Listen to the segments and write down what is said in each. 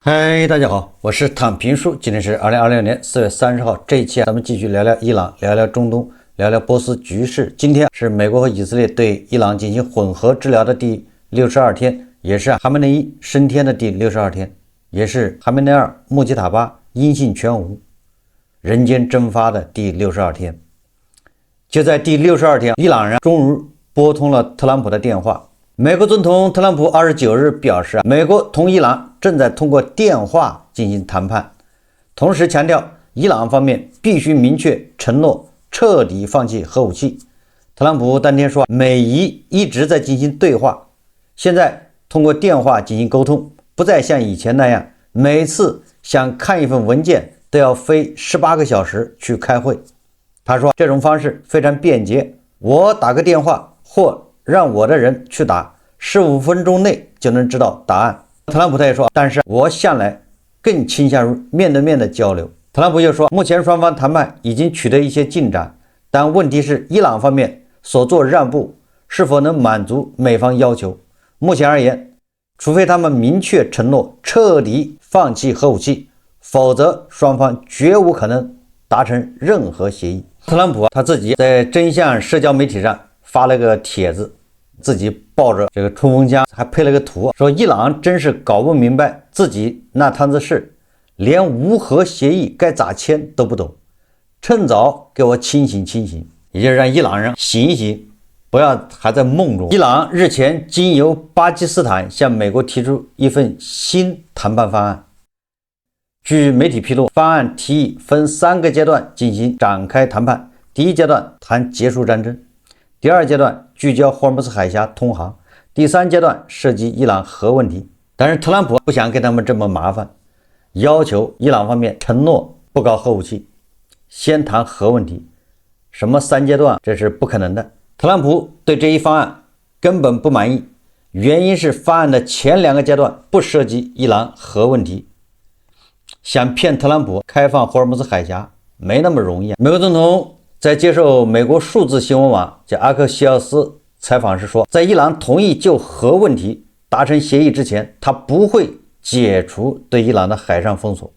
嗨，大家好，我是躺平叔，今天是2026年4月30号。这一期咱们继续聊聊伊朗，聊聊中东，聊聊波斯局势。今天是美国和以色列对伊朗进行混合治疗的第62天，也是哈梅内伊升天的第62天，也是哈梅内尔穆吉塔巴音信全无、人间蒸发的第62天。就在第62天，伊朗人终于拨通了特朗普的电话。美国总统特朗普29日表示，美国同伊朗正在通过电话进行谈判，同时强调伊朗方面必须明确承诺彻底放弃核武器。特朗普当天说，美伊一直在进行对话，现在通过电话进行沟通，不再像以前那样每次想看一份文件都要飞18个小时去开会。他说这种方式非常便捷，我打个电话或让我的人去打，15分钟内就能知道答案。特朗普他也说，但是我向来更倾向于面对面的交流。特朗普又说，目前双方谈判已经取得一些进展，但问题是伊朗方面所做让步是否能满足美方要求。目前而言，除非他们明确承诺彻底放弃核武器，否则双方绝无可能达成任何协议。特朗普他自己在真相社交媒体上发了个帖子，自己抱着这个冲锋枪，还配了个图，说伊朗真是搞不明白自己那摊子事，连无核协议该咋签都不懂，趁早给我清醒清醒，也就是让伊朗人醒一醒，不要还在梦中。伊朗日前经由巴基斯坦向美国提出一份新谈判方案。据媒体披露，方案提议分3个阶段进行展开谈判。第一阶段谈结束战争，第二阶段聚焦霍尔木兹海峡通航，第三阶段涉及伊朗核问题。但是特朗普不想给他们这么麻烦，要求伊朗方面承诺不搞核武器，先谈核问题。什么3阶段，这是不可能的。特朗普对这一方案根本不满意，原因是方案的前2个阶段不涉及伊朗核问题。想骗特朗普开放霍尔木兹海峡没那么容易。美国总统在接受美国数字新闻网叫阿克西奥斯采访时说，在伊朗同意就核问题达成协议之前，他不会解除对伊朗的海上封锁。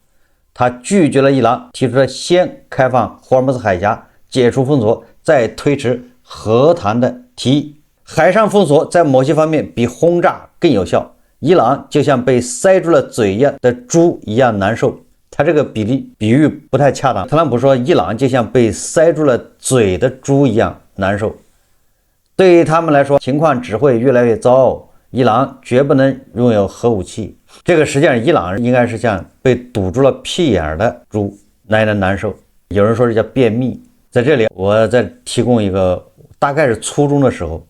他拒绝了伊朗提出的先开放霍尔木兹海峡，解除封锁，再推迟和谈的提议。海上封锁在某些方面比轰炸更有效，伊朗就像被塞住了嘴一样的猪一样难受。他这个比喻不太恰当。特朗普说，伊朗就像被塞住了嘴的猪一样难受。对于他们来说，情况只会越来越糟，伊朗绝不能拥有核武器。这个实际上伊朗应该是像被堵住了屁眼的猪那样的难受。有人说是叫便秘。在这里我再提供一个，大概是初中的时候，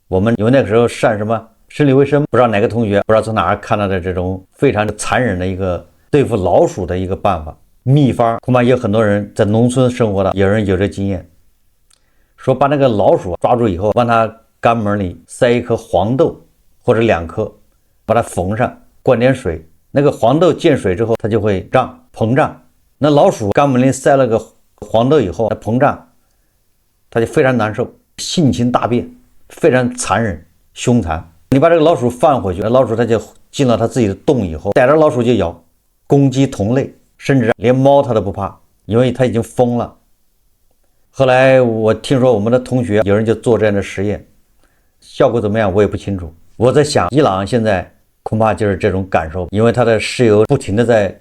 我们因为那个时候上什么生理卫生，不知道哪个同学不知道从哪儿看到的这种非常残忍的一个对付老鼠的一个办法秘方，恐怕有很多人在农村生活的有人有这经验，说把那个老鼠抓住以后，往它肛门里塞一颗黄豆或者2颗，把它缝上，灌点水，那个黄豆进水之后它就会膨胀。那老鼠肛门里塞了个黄豆以后，它膨胀，它就非常难受，性情大变，非常残忍凶残。你把这个老鼠放回去，老鼠它就进了它自己的洞以后，逮着老鼠就咬，攻击同类，甚至连猫它都不怕，因为它已经疯了。后来我听说我们的同学有人就做这样的实验，效果怎么样我也不清楚。我在想，伊朗现在恐怕就是这种感受，因为它的石油不停的在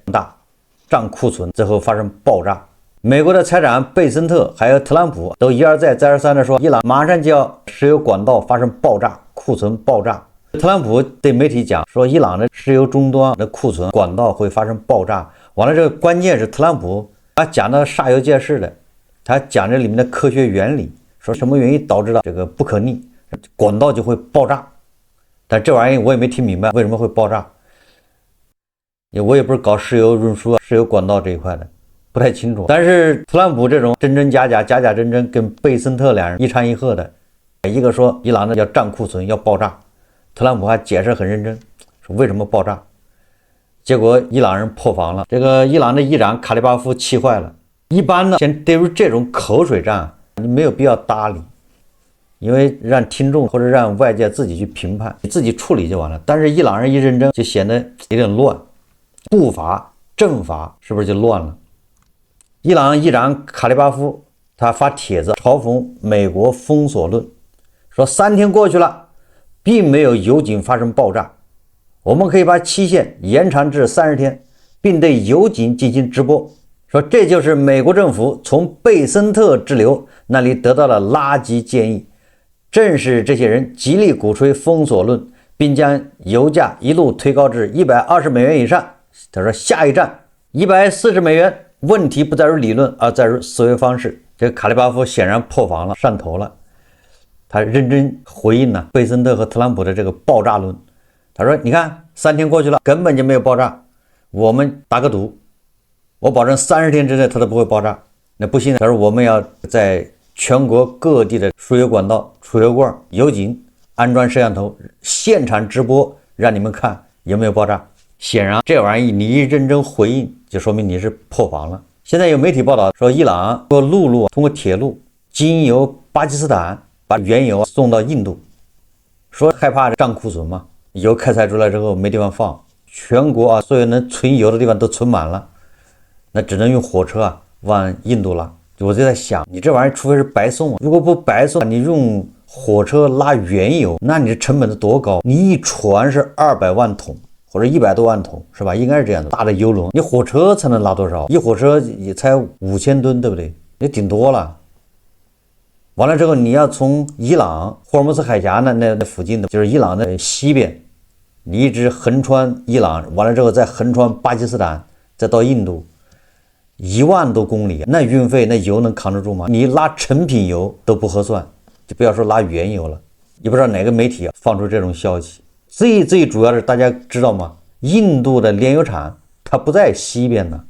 涨库存，最后发生爆炸。美国的财长贝森特还有特朗普都一而再再而三的说，伊朗马上就要石油管道发生爆炸，库存爆炸。特朗普对媒体讲说，伊朗的石油终端的库存管道会发生爆炸。完了，这个关键是特朗普他讲的煞有介事的，他讲这里面的科学原理，说什么原因导致了这个不可逆，管道就会爆炸。但这玩意我也没听明白为什么会爆炸，我也不是搞石油运输石油管道这一块的，不太清楚。但是特朗普这种真真假假假假真真，跟贝森特两人一唱一和的，一个说伊朗的要涨库存要爆炸，特朗普还解释很认真，说为什么爆炸。结果伊朗人破防了，这个伊朗的议长卡利巴夫气坏了。一般呢，对于这种口水战，你没有必要搭理，因为让听众或者让外界自己去评判，你自己处理就完了。但是伊朗人一认真，就显得有点乱。步伐阵法是不是就乱了？伊朗议长卡利巴夫他发帖子嘲讽美国封锁论，说3天过去了，并没有油井发生爆炸，我们可以把期限延长至30天，并对油井进行直播。说这就是美国政府从贝森特之流那里得到的垃圾建议，正是这些人极力鼓吹封锁论，并将油价一路推高至120美元以上。他说下一站140美元，问题不在于理论，而在于思维方式。这个卡利巴夫显然破防了，上头了，他认真回应了贝森特和特朗普的这个爆炸论。他说你看3天过去了，根本就没有爆炸，我们打个赌，我保证30天之内它都不会爆炸。那不信，他说我们要在全国各地的输油管道、储油罐、油井安装摄像头，现场直播，让你们看有没有爆炸。显然这玩意你一认真回应，就说明你是破防了。现在有媒体报道说，伊朗通过陆路、通过铁路经由巴基斯坦把原油送到印度，说害怕涨库存嘛，油开采出来之后没地方放，全国所有能存油的地方都存满了，那只能用火车往印度拉。我就在想，你这玩意儿除非是白送，如果不白送，你用火车拉原油，那你的成本是多高？你一船是200万桶或者100多万桶，是吧？应该是这样的。大的油轮，你火车才能拉多少？一火车也才5000吨，对不对？也顶多了。完了之后，你要从伊朗霍尔木兹海峡那附近的，就是伊朗的西边，你一直横穿伊朗，完了之后再横穿巴基斯坦，再到印度，1万多公里，那运费那油能扛得住吗？你拉成品油都不合算，就不要说拉原油了。也不知道哪个媒体放出这种消息。最主要的是大家知道吗？印度的炼油厂它不在西边呢，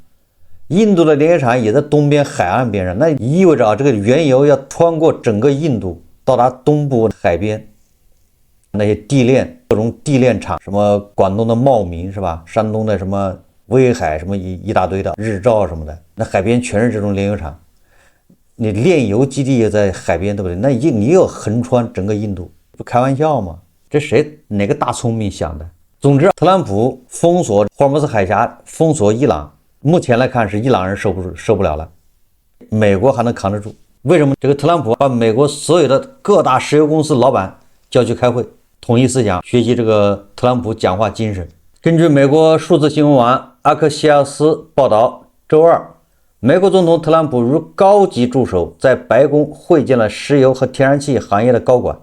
印度的炼油厂也在东边海岸边上，那意味着这个原油要穿过整个印度到达东部海边，那些地炼各种地炼厂，什么广东的茂名是吧？山东的什么威海什么一大堆的日照什么的，那海边全是这种炼油厂，你炼油基地也在海边，对不对？那你又横穿整个印度，不开玩笑吗？这哪个大聪明想的？总之，特朗普封锁霍尔木兹海峡，封锁伊朗，目前来看是伊朗人受不了了，美国还能扛得住。为什么？这个特朗普把美国所有的各大石油公司老板叫去开会，统一思想，学习这个特朗普讲话精神。根据美国数字新闻网阿克西亚斯报道，周二，美国总统特朗普与高级助手在白宫会见了石油和天然气行业的高管，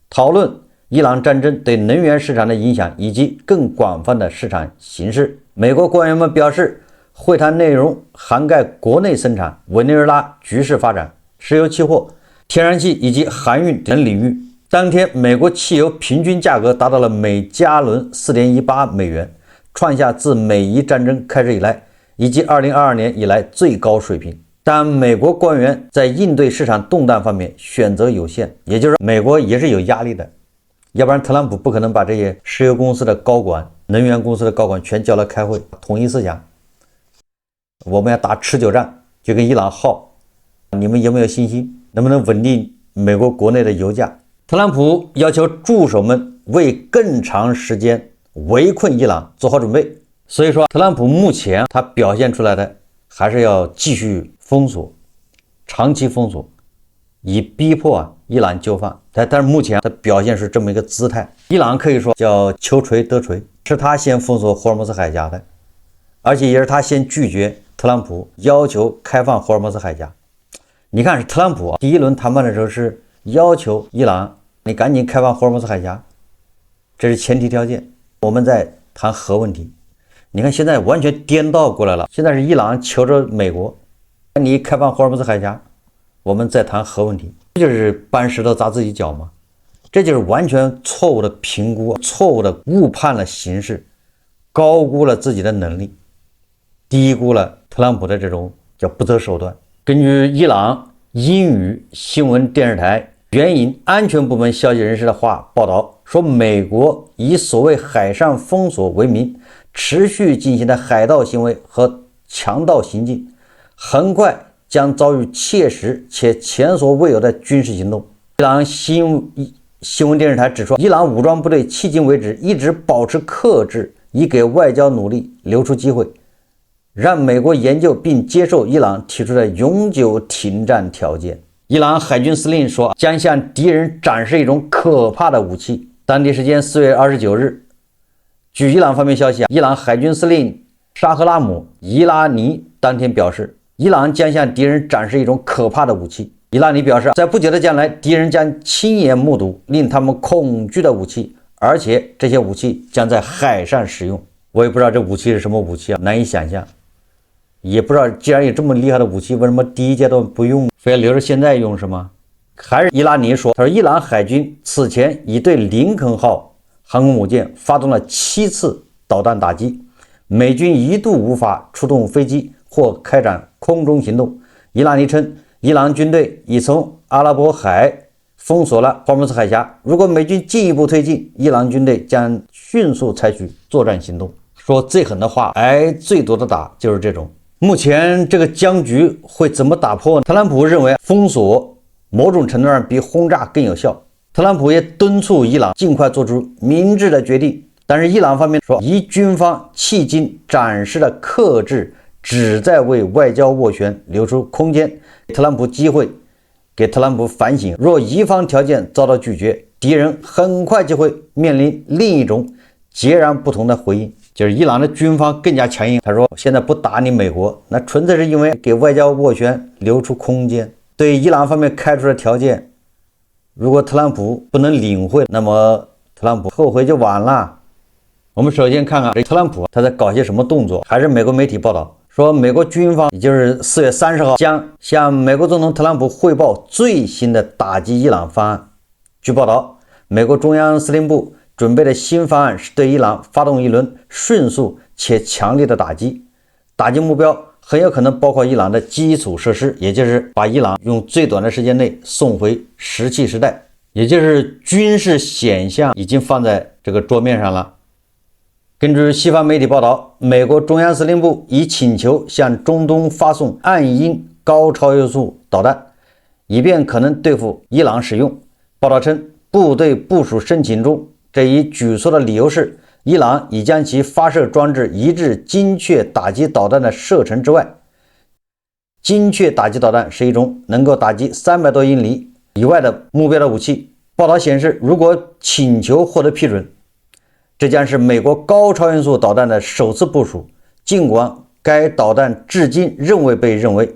讨论伊朗战争对能源市场的影响以及更广泛的市场形势。美国官员们表示，会谈内容涵盖国内生产、委内瑞拉局势发展、石油期货、天然气以及航运等领域。当天，美国汽油平均价格达到了每加仑 4.18 美元，创下自美伊战争开始以来以及2022年以来最高水平。但美国官员在应对市场动荡方面选择有限，也就是美国也是有压力的，要不然特朗普不可能把这些石油公司的高管、能源公司的高管全叫来开会，统一思想。我们要打持久战，就跟伊朗耗，你们有没有信心？能不能稳定美国国内的油价？特朗普要求助手们为更长时间围困伊朗做好准备。所以说，特朗普目前他表现出来的还是要继续封锁，长期封锁，以逼迫伊朗就范。但是目前他表现是这么一个姿态。伊朗可以说叫求锤得锤，是他先封锁霍尔木兹海峡的，而且也是他先拒绝特朗普要求开放霍尔木兹海峡。你看，是特朗普第一轮谈判的时候是要求伊朗你赶紧开放霍尔木兹海峡，这是前提条件，我们在谈核问题。你看现在完全颠倒过来了，现在是伊朗求着美国你开放霍尔木兹海峡，我们再谈核问题，这就是搬石头砸自己脚吗？这就是完全错误的评估，错误的误判了形势，高估了自己的能力，低估了特朗普的这种叫不择手段。根据伊朗英语新闻电视台援引安全部门消息人士的话报道说，美国以所谓海上封锁为名持续进行的海盗行为和强盗行径，很快将遭遇切实且前所未有的军事行动。伊朗新闻电视台指出，伊朗武装部队迄今为止一直保持克制，以给外交努力留出机会，让美国研究并接受伊朗提出的永久停战条件。伊朗海军司令说，将向敌人展示一种可怕的武器。当地时间4月29日，据伊朗方面消息，伊朗海军司令沙赫拉姆·伊拉尼当天表示，伊朗将向敌人展示一种可怕的武器。伊拉尼表示，在不久的将来，敌人将亲眼目睹令他们恐惧的武器，而且这些武器将在海上使用。我也不知道这武器是什么武器啊，难以想象。也不知道，既然有这么厉害的武器，为什么第一阶段不用，非要留着现在用是吗？还是伊拉尼说，他说伊朗海军此前已对林肯号航空母舰发动了7次导弹打击，美军一度无法出动飞机或开展空中行动。伊拉尼称，伊朗军队已从阿拉伯海封锁了霍姆斯海峡，如果美军进一步推进，伊朗军队将迅速采取作战行动。说最狠的话，挨最多的打就是这种。目前这个僵局会怎么打破呢？特朗普认为封锁某种程度上比轰炸更有效。特朗普也敦促伊朗尽快做出明智的决定，但是伊朗方面说，以军方迄今展示的克制，旨在为外交斡旋留出空间，给特朗普机会，给特朗普反省。若一方条件遭到拒绝，敌人很快就会面临另一种截然不同的回应。就是伊朗的军方更加强硬，他说现在不打你美国，那纯粹是因为给外交斡旋留出空间。对伊朗方面开出的条件，如果特朗普不能领会，那么特朗普后悔就晚了。我们首先看看这特朗普他在搞些什么动作。还是美国媒体报道说，美国军方也就是4月30号将向美国总统特朗普汇报最新的打击伊朗方案。据报道，美国中央司令部准备的新方案是对伊朗发动一轮迅速且强烈的打击，打击目标很有可能包括伊朗的基础设施，也就是把伊朗用最短的时间内送回石器时代，也就是军事选项已经放在这个桌面上了。根据西方媒体报道，美国中央司令部已请求向中东发送暗鹰高超音速导弹，以便可能对付伊朗使用。报道称，部队部署申请中这一举措的理由是，伊朗已将其发射装置移至精确打击导弹的射程之外。精确打击导弹是一种能够打击300多英里以外的目标的武器。报道显示，如果请求获得批准，这将是美国高超音速导弹的首次部署，尽管该导弹至今仍未被认为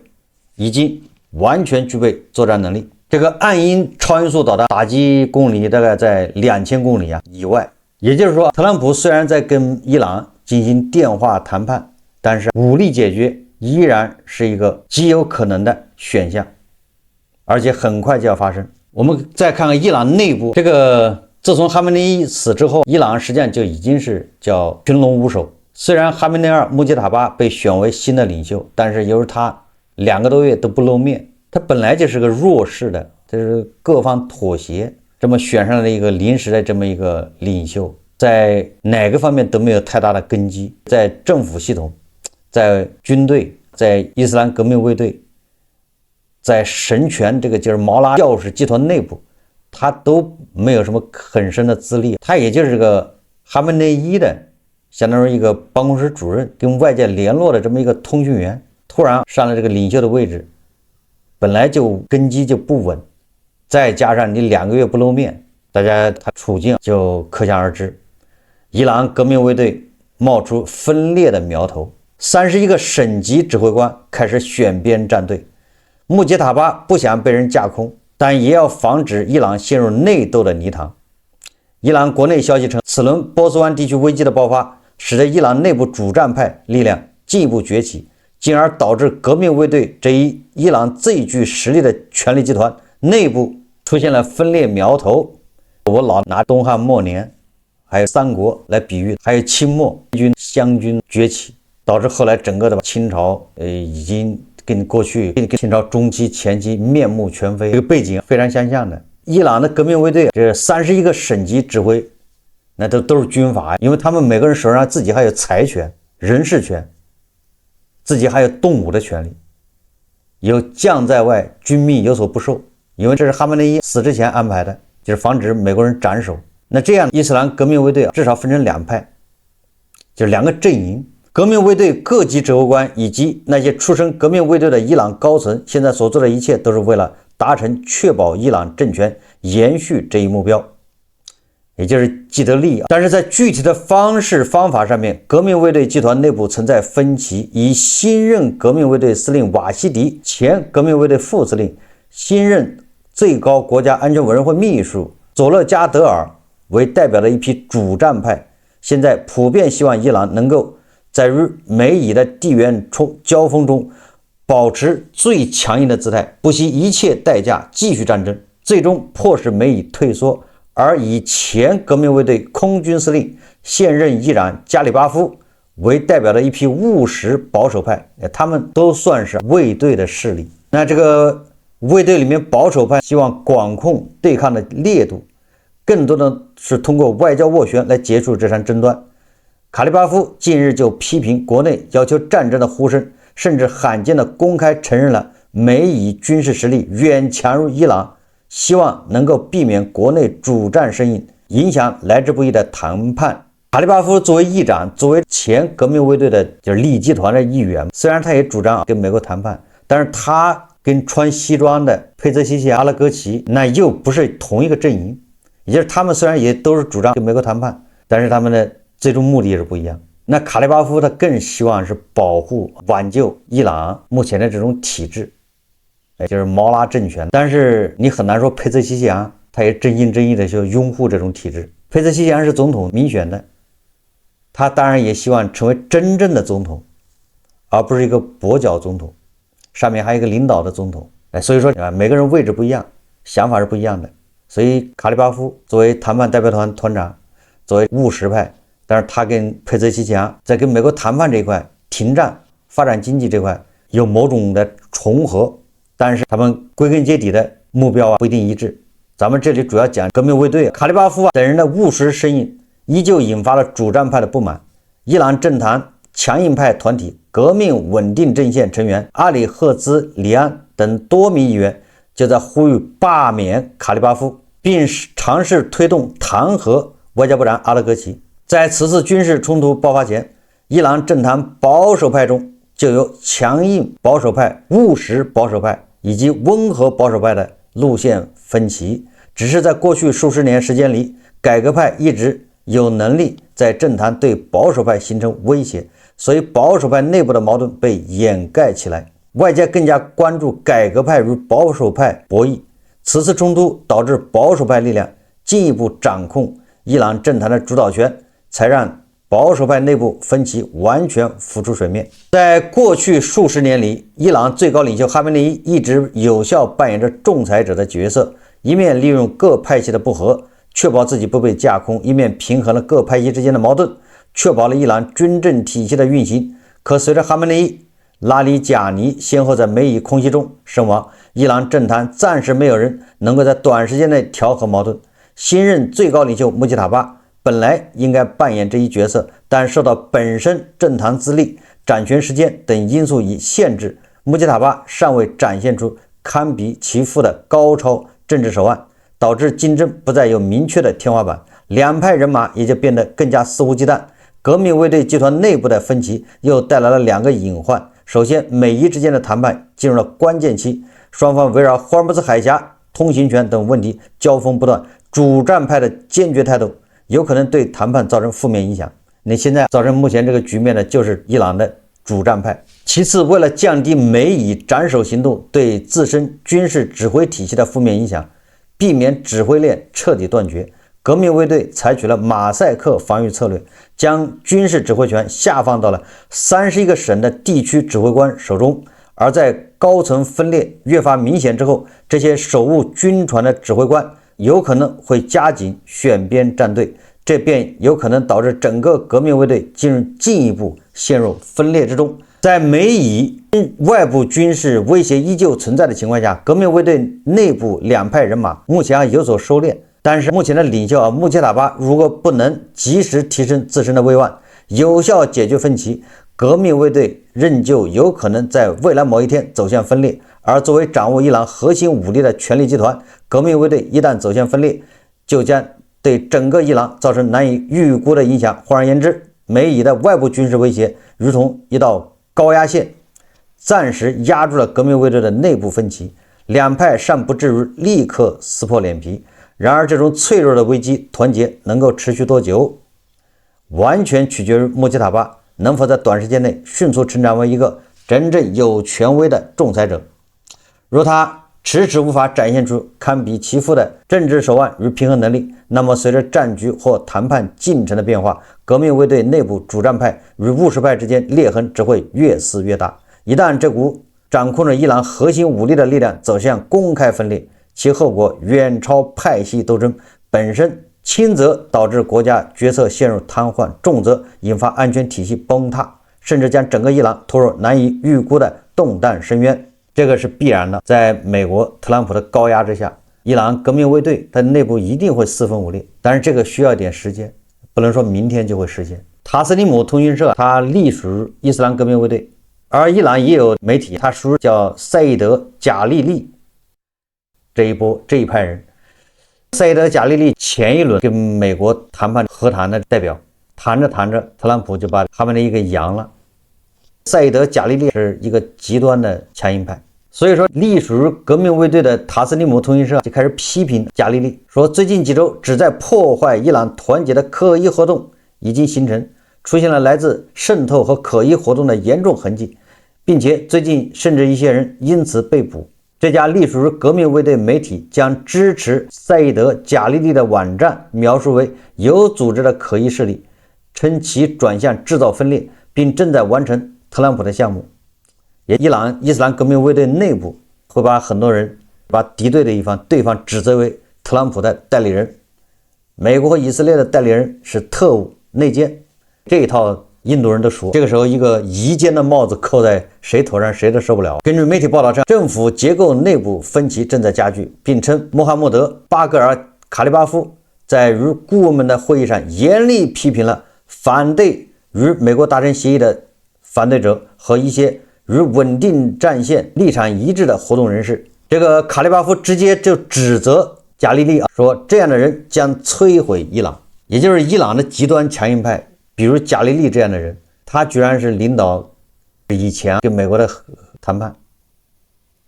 已经完全具备作战能力。这个暗鹰超音速导弹打击公里大概在2000公里以外，也就是说，特朗普虽然在跟伊朗进行电话谈判，但是武力解决依然是一个极有可能的选项，而且很快就要发生。我们再看看伊朗内部，自从哈梅内伊死之后，伊朗实际上就已经是叫群龙无首。虽然哈梅内尔穆杰塔巴被选为新的领袖，但是由于他2个多月都不露面，他本来就是个弱势的，这是各方妥协这么选上了一个临时的这么一个领袖，在哪个方面都没有太大的根基，在政府系统，在军队，在伊斯兰革命卫队，在神权这个就是毛拉教士集团内部，他都没有什么很深的资历。他也就是个哈梅内伊的相当于一个办公室主任，跟外界联络的这么一个通讯员，突然上了这个领袖的位置，本来就根基就不稳，再加上你2个月不露面，大家他处境就可想而知。伊朗革命卫队冒出分裂的苗头，31个省级指挥官开始选边站队。穆杰塔巴不想被人架空，但也要防止伊朗陷入内斗的泥塘。伊朗国内消息称，此轮波斯湾地区危机的爆发，使得伊朗内部主战派力量进一步崛起，进而导致革命卫队这一伊朗最具实力的权力集团内部出现了分裂苗头。我老拿东汉末年还有三国来比喻，还有清末湘军崛起，导致后来整个的清朝已经跟过去跟清朝中期前期面目全非，这个背景非常相像的。伊朗的革命卫队这31个省级指挥，那都是军阀，因为他们每个人手上自己还有财权、人事权，自己还有动武的权利，有将在外，军命有所不受，因为这是哈梅内伊死之前安排的，就是防止美国人斩首。那这样伊斯兰革命卫队至少分成2派，就是两个阵营。革命卫队各级指挥官以及那些出身革命卫队的伊朗高层，现在所做的一切都是为了达成确保伊朗政权延续这一目标，也就是既得利益。但是在具体的方式方法上面，革命卫队集团内部存在分歧，以新任革命卫队司令瓦西迪、前革命卫队副司令、新任最高国家安全委员会秘书佐勒加德尔为代表的一批主战派，现在普遍希望伊朗能够在与美以的地缘交锋中保持最强硬的姿态，不惜一切代价继续战争，最终迫使美以退缩。而以前革命卫队空军司令、现任议长加里巴夫为代表的一批务实保守派，他们都算是卫队的势力。那这个卫队里面保守派希望管控对抗的烈度，更多的是通过外交斡旋来结束这场争端。卡利巴夫近日就批评国内要求战争的呼声，甚至罕见的公开承认了美以军事实力远强于伊朗，希望能够避免国内主战声音影响来之不易的谈判。卡利巴夫作为议长，作为前革命卫队的就是利益集团的一员，虽然他也主张跟美国谈判，但是他跟穿西装的佩泽西奇、阿拉戈齐那又不是同一个阵营，也就是他们虽然也都是主张跟美国谈判，但是他们的最终目的也是不一样。那卡利巴夫他更希望是保护挽救伊朗目前的这种体制，也就是毛拉政权。但是你很难说佩泽西奇扬他也真心真意的就拥护这种体制。佩泽西奇扬是总统民选的，他当然也希望成为真正的总统，而不是一个跛脚总统，上面还有一个领导的总统。所以说每个人位置不一样，想法是不一样的。所以卡利巴夫作为谈判代表团团长，作为务实派，但是他跟佩泽西奇扬在跟美国谈判这一块、停战、发展经济这块有某种的重合，但是他们归根结底的目标不一定一致。咱们这里主要讲革命卫队卡利巴夫等人的务实声音，依旧引发了主战派的不满。伊朗政坛强硬派团体革命稳定阵线成员阿里赫兹里安等多名议员就在呼吁罢免卡利巴夫，并尝试推动弹劾外交部长阿拉戈齐。在此次军事冲突爆发前，伊朗政坛保守派中就有强硬保守派、务实保守派以及温和保守派的路线分歧，只是在过去数十年时间里，改革派一直有能力在政坛对保守派形成威胁，所以保守派内部的矛盾被掩盖起来，外界更加关注改革派与保守派博弈。此次冲突导致保守派力量进一步掌控伊朗政坛的主导权，才让保守派内部分歧完全浮出水面。在过去数十年里，伊朗最高领袖哈梅内伊一直有效扮演着仲裁者的角色，一面利用各派系的不和，确保自己不被架空，一面平衡了各派系之间的矛盾，确保了伊朗军政体系的运行。可随着哈梅内伊、拉里贾尼先后在美以空袭中身亡，伊朗政坛暂时没有人能够在短时间内调和矛盾。新任最高领袖穆吉塔巴本来应该扮演这一角色，但受到本身政坛资历、掌权时间等因素以限制，穆吉塔巴尚未展现出堪比其父的高超政治手腕，导致竞争不再有明确的天花板，两派人马也就变得更加肆无忌惮。革命卫队集团内部的分歧又带来了两个隐患。首先，美伊之间的谈判进入了关键期，双方围绕霍尔木兹海峡、通行权等问题交锋不断，主战派的坚决态度有可能对谈判造成负面影响。那现在造成目前这个局面的就是伊朗的主战派。其次，为了降低美以斩首行动对自身军事指挥体系的负面影响，避免指挥链彻底断绝，革命卫队采取了马赛克防御策略，将军事指挥权下放到了31个省的地区指挥官手中。而在高层分裂越发明显之后，这些手握军权的指挥官有可能会加紧选边站队，这便有可能导致整个革命卫队进一步陷入分裂之中。在美以外部军事威胁依旧存在的情况下，革命卫队内部两派人马目前有所收敛，但是目前的领袖穆吉塔巴如果不能及时提升自身的威望，有效解决分歧，革命卫队仍旧有可能在未来某一天走向分裂。而作为掌握伊朗核心武力的权力集团，革命卫队一旦走向分裂，就将对整个伊朗造成难以预估的影响。换而言之，美以的外部军事威胁如同一道高压线，暂时压住了革命卫队的内部分歧，两派尚不至于立刻撕破脸皮。然而，这种脆弱的危机团结能够持续多久，完全取决于穆吉塔巴能否在短时间内迅速成长为一个真正有权威的仲裁者。如他迟迟无法展现出堪比其父的政治手腕与平衡能力，那么随着战局或谈判进程的变化，革命卫队内部主战派与务实派之间裂痕只会越撕越大。一旦这股掌控着伊朗核心武力的力量走向公开分裂，其后果远超派系斗争本身，轻则导致国家决策陷入瘫痪，重则引发安全体系崩塌，甚至将整个伊朗拖入难以预估的动荡深渊。这个是必然的。在美国特朗普的高压之下，伊朗革命卫队它内部一定会四分五裂，但是这个需要一点时间，不能说明天就会实现。塔斯尼姆通讯社它隶属于伊斯兰革命卫队，而伊朗也有媒体，它属于叫赛义德·贾利利这一派人。赛义德·贾利利前一轮跟美国谈判和谈的代表，谈着谈着，特朗普就把他们的一个扬了。赛义德·贾利利是一个极端的强硬派，所以说隶属于革命卫队的塔斯尼姆通讯社就开始批评贾利利，说最近几周旨在破坏伊朗团结的刻意活动已经形成，出现了来自渗透和可疑活动的严重痕迹，并且最近甚至一些人因此被捕。这家隶属于革命卫队媒体将支持赛义德·贾利利的网站描述为有组织的可疑势力，称其转向制造分裂，并正在完成特朗普的项目。伊朗伊斯兰革命卫队内部会把很多人把敌对的一方对方指责为特朗普的代理人，美国和以色列的代理人是特务内奸，这一套印度人都熟。这个时候一个夷奸的帽子扣在谁头上谁都受不了。根据媒体报道称，政府结构内部分歧正在加剧，并称穆罕默德·巴格尔·卡利巴夫在与顾问们的会议上严厉批评了反对与美国达成协议的反对者和一些与稳定战线立场一致的活动人士。这个卡利巴夫直接就指责贾利利说，这样的人将摧毁伊朗，也就是伊朗的极端强硬派，比如贾利利这样的人，他居然是领导以前跟美国的谈判，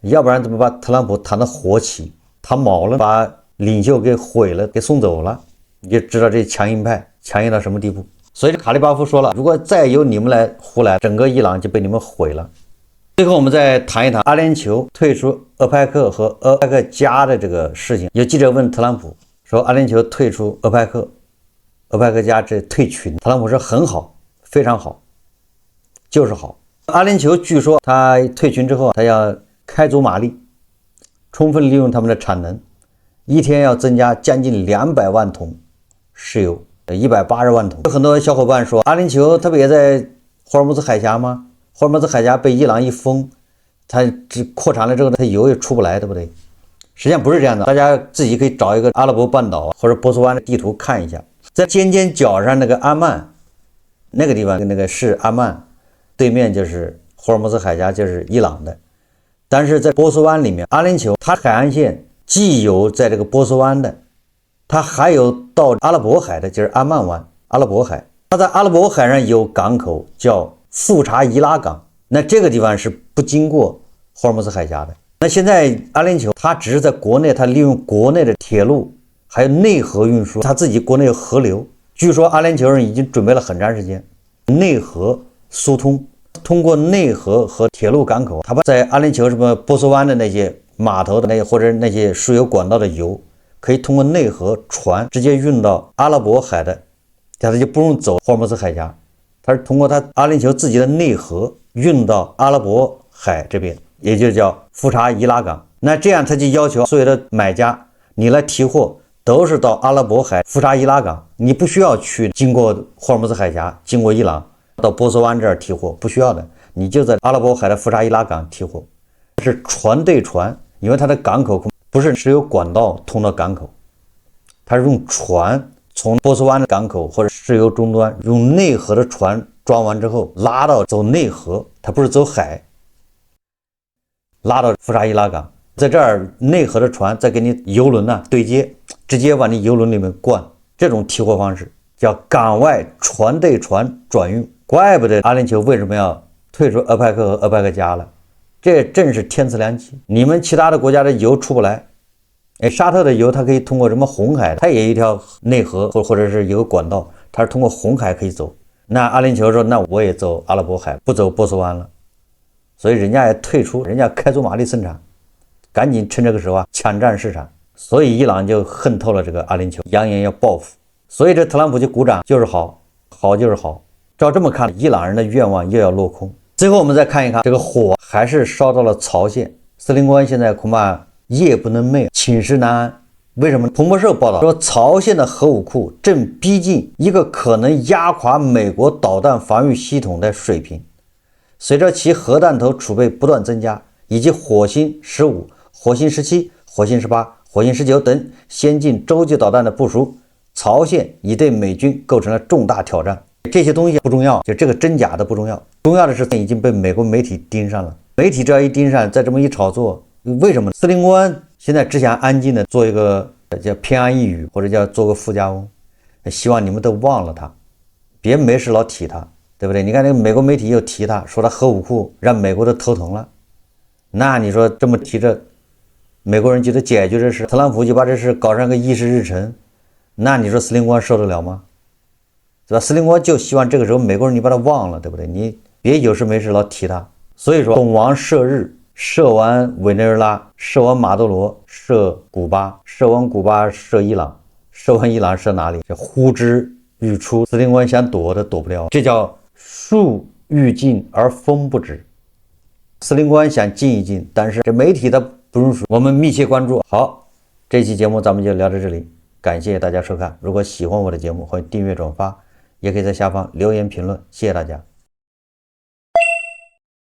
要不然怎么把特朗普谈得火起，他毛了，把领袖给毁了，给送走了，你就知道这强硬派强硬到什么地步。所以卡利巴夫说了，如果再由你们来胡来，整个伊朗就被你们毁了。最后我们再谈一谈阿联酋退出俄派克和俄派克加的这个事情。有记者问特朗普说，阿联酋退出俄派克，俄派克加这退群，特朗普说很好，非常好，就是好。阿联酋据说他退群之后，他要开足马力，充分利用他们的产能，一天要增加将近200万桶石油，180万桶。有很多小伙伴说，阿联酋它不也在霍尔木兹海峡吗？霍尔木兹海峡被伊朗一封，它只扩产了之后，它油也出不来，对不对？实际上不是这样的，大家自己可以找一个阿拉伯半岛或者波斯湾的地图看一下，在尖尖角上那个阿曼那个地方，那个是阿曼，对面就是霍尔木兹海峡，就是伊朗的。但是在波斯湾里面，阿联酋它海岸线既有在这个波斯湾的，它还有到阿拉伯海的，就是阿曼湾、阿拉伯海。它在阿拉伯海上有港口叫富查伊拉港，那这个地方是不经过霍尔木兹海峡的。那现在阿联酋它只是在国内，它利用国内的铁路还有内河运输，它自己国内有河流。据说阿联酋人已经准备了很长时间，内河疏通，通过内河和铁路港口，它把在阿联酋什么波斯湾的那些码头的那些或者那些输油管道的油，可以通过内河船直接运到阿拉伯海的，它就不用走霍尔木兹海峡，它是通过它阿联酋自己的内河运到阿拉伯海这边，也就叫富查伊拉港。那这样他就要求所有的买家，你来提货都是到阿拉伯海富查伊拉港，你不需要去经过霍尔木兹海峡，经过伊朗到波斯湾这儿提货，不需要的，你就在阿拉伯海的富查伊拉港提货。是船对船，因为它的港口不是石油管道通到港口，它是用船从波斯湾的港口或者石油终端，用内河的船装完之后拉到走内河，它不是走海，拉到富查伊拉港，在这儿内河的船再给你油轮对接，直接往你油轮里面灌，这种提货方式叫港外船对船转运。怪不得阿联酋为什么要退出俄派克和俄派克加了，这正是天赐良机。你们其他的国家的油出不来，沙特的油它可以通过什么红海，它也有一条内河或者是有个管道，它是通过红海可以走。那阿联酋说，那我也走阿拉伯海，不走波斯湾了，所以人家也退出，人家开足马力生产，赶紧趁这个时候抢占市场。所以伊朗就恨透了这个阿联酋，扬言要报复。所以这特朗普就鼓掌，就是好，好就是好。照这么看，伊朗人的愿望又要落空。最后我们再看一看，这个火还是烧到了朝鲜。司令官现在恐怕夜不能寐，寝食难安。为什么？彭博社报道说，朝鲜的核武库正逼近一个可能压垮美国导弹防御系统的水平。随着其核弹头储备不断增加，以及火星15、火星17、火星18、火星19等先进洲际导弹的部署，朝鲜已对美军构成了重大挑战。这些东西不重要，就这个真假的不重要，重要的是已经被美国媒体盯上了。媒体只要一盯上，再这么一炒作，为什么？司令官现在只想安静的做一个叫偏安一隅，或者叫做个富家翁，希望你们都忘了他，别没事老提他，对不对？你看那个美国媒体又提他，说他核武库让美国都头疼了，那你说这么提着，美国人就得解决这事，特朗普就把这事搞上个议事日程，那你说司令官受得了吗？对吧？司令官就希望这个时候美国人你把他忘了，对不对？你别有事没事老提他。所以说，懂王射日，射完委内瑞拉，射完马多罗，射古巴，射完古巴射伊朗，射完伊朗射哪里？这呼之欲出，司令官想躲都躲不了。这叫树欲静而风不止。司令官想静一静，但是这媒体的不容许。我们密切关注。好，这期节目咱们就聊到这里，感谢大家收看。如果喜欢我的节目，欢迎订阅转发。也可以在下方留言评论，谢谢大家。